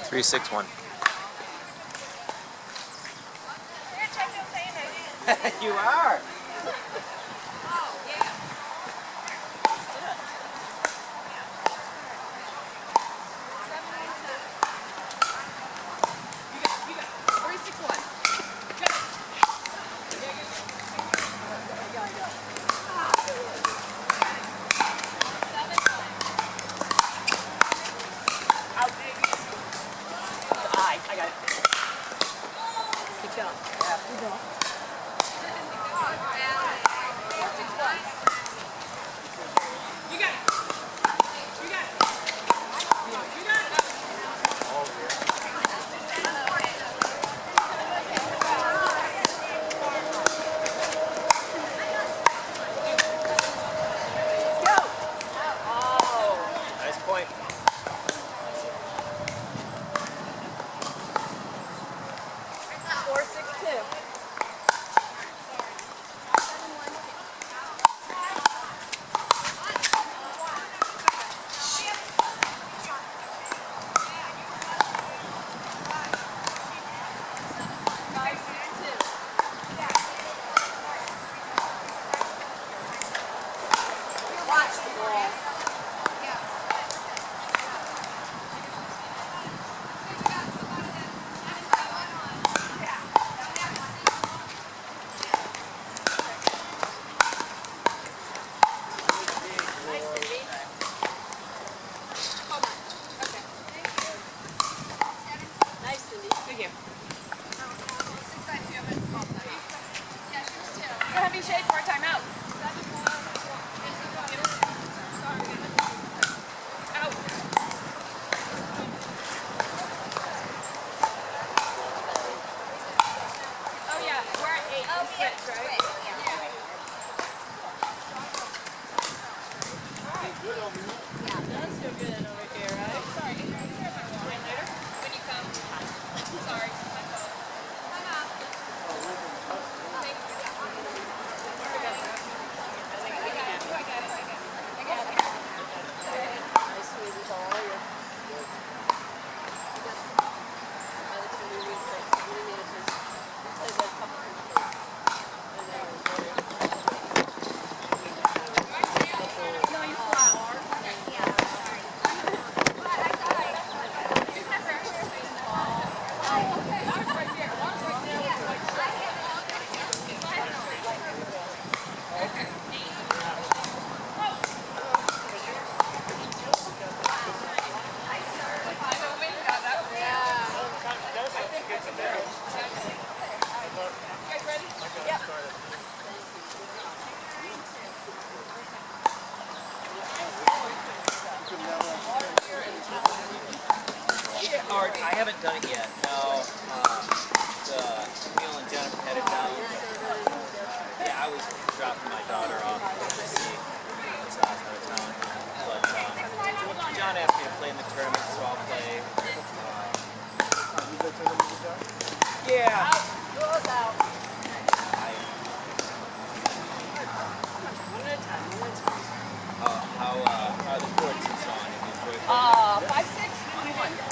361. You are. I got it. Good job. Yeah. Good job. You got it. You got it. You got it. Go. Oh. Nice point. Heavy shade for a timeout. Out. Oh yeah, we're at 8. Oh, we switch, right? Yeah, it does feel good over here, right? Sorry. Later? When you come. Sorry. I haven't done it yet. No. Neil and Jennifer headed down. Yeah, I was dropping my daughter off to see what's out of town. But John asked me to play in the tournament, so I'll play. Yeah. How are the courts and so on? 5-6, 21.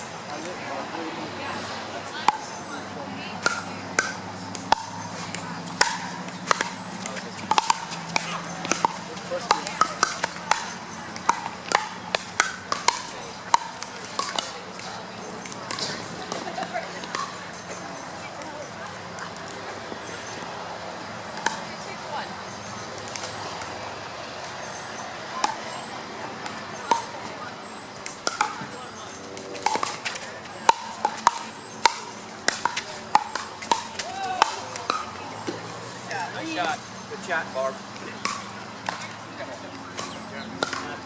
Shot. Good shot, Barb. Not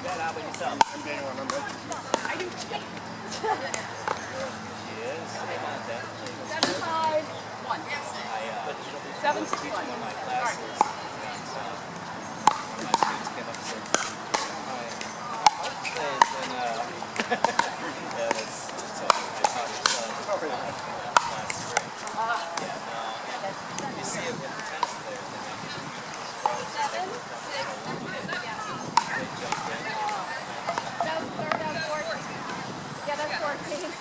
bad. How about yourself? I'm getting one. I'm ready. I do. She is. How about that? 7-5-1. 7-6-1. One of my classes. My students came up and said, yeah, that's so I taught it last spring. Yeah, no. You see it with the tennis players. That was 14. Yeah, that's 14.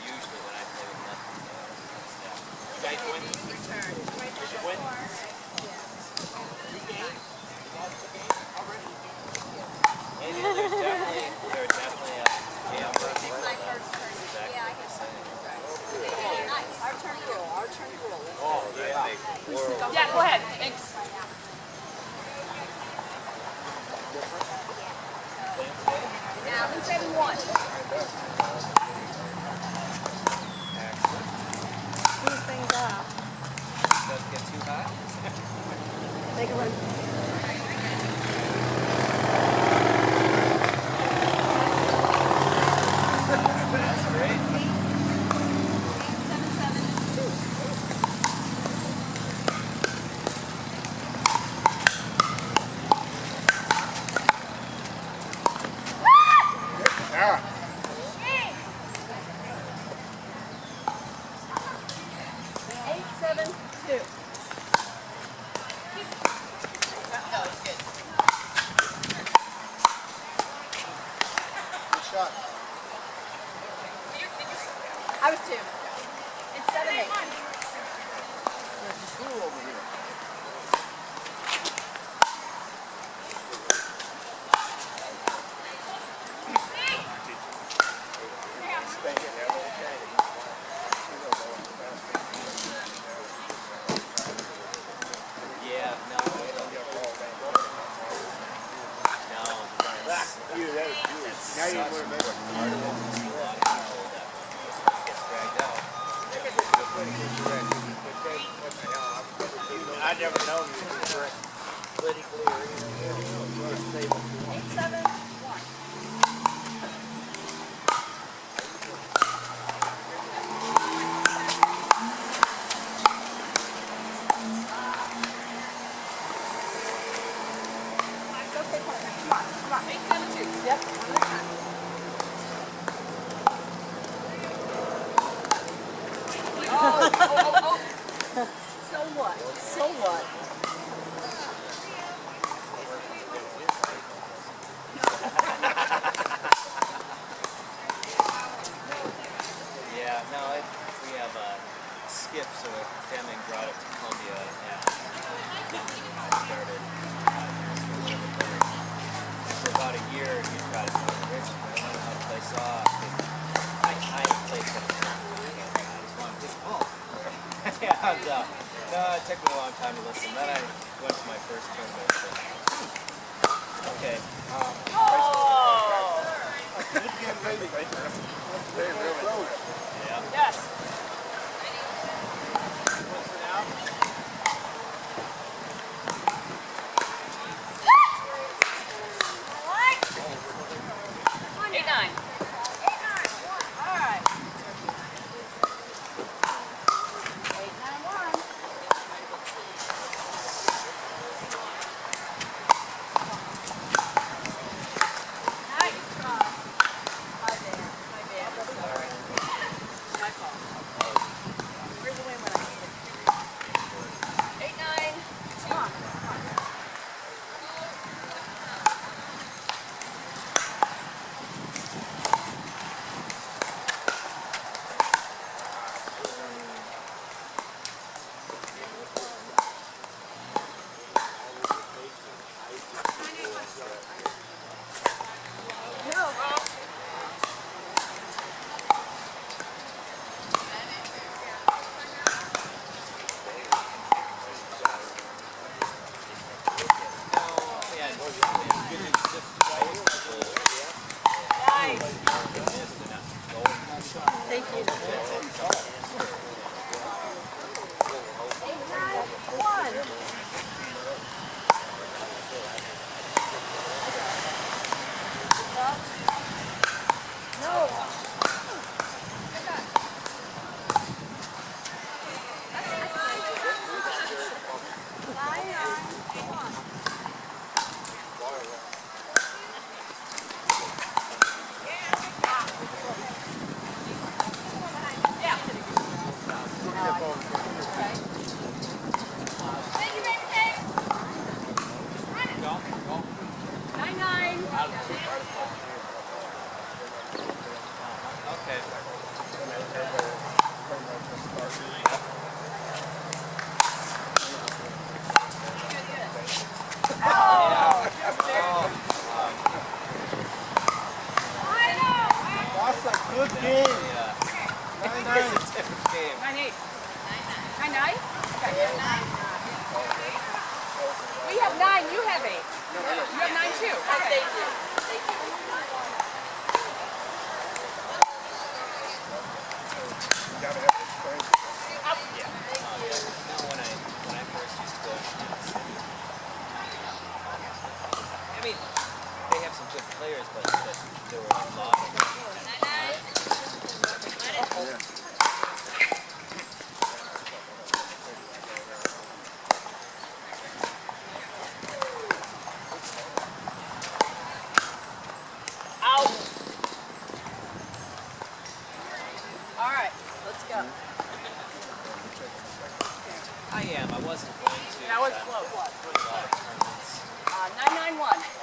Usually when I play with nothing. You guys win? Did you win? And there's definitely a jam for people. Exactly what you're saying. Our turn to roll. Our turn to roll. Oh, yeah. Yeah, go ahead. Thanks. Now, who's having one? Speed things up. Doesn't get too hot. Make it run. That's great. 877. Eight, seven, two. Good shot. I was two. It's 7-8. There's a school over here. Yeah, no. No. Now you want to make it. Gets dragged out. I never know you politically or anything else. You are stable. 8-7-1. It's okay, partner. Come on, come on. 8-7-2. Yep, one at a time. Oh. So what? So what? Yeah, no, we have Skip, so Deming brought it to Columbia, and I started for about a year. He tried to play Richmond. I don't know how to play soft. I played for the I just wanted to ball. And no, it took me a long time to listen. Then I went to my first tournament. So. Okay. Yeah. Yes. Eight, nine. All right. 8-9-1. Nice. My bad. Sorry. My fault. Where's the win when I need it? 8-9. Come on. Thank you. 8-9-1. No. Yeah. Nine. Yeah. It's a different game. 9-8. 9-9? Okay. We have 9, you have 8. You have 9 too. Okay. Yeah. No, when I first used to go to Kansas City, I mean, they have some good players, but there were a lot of them. Out. All right, let's go. I am. I wasn't going to. That was but close. a lot of tournaments. 991.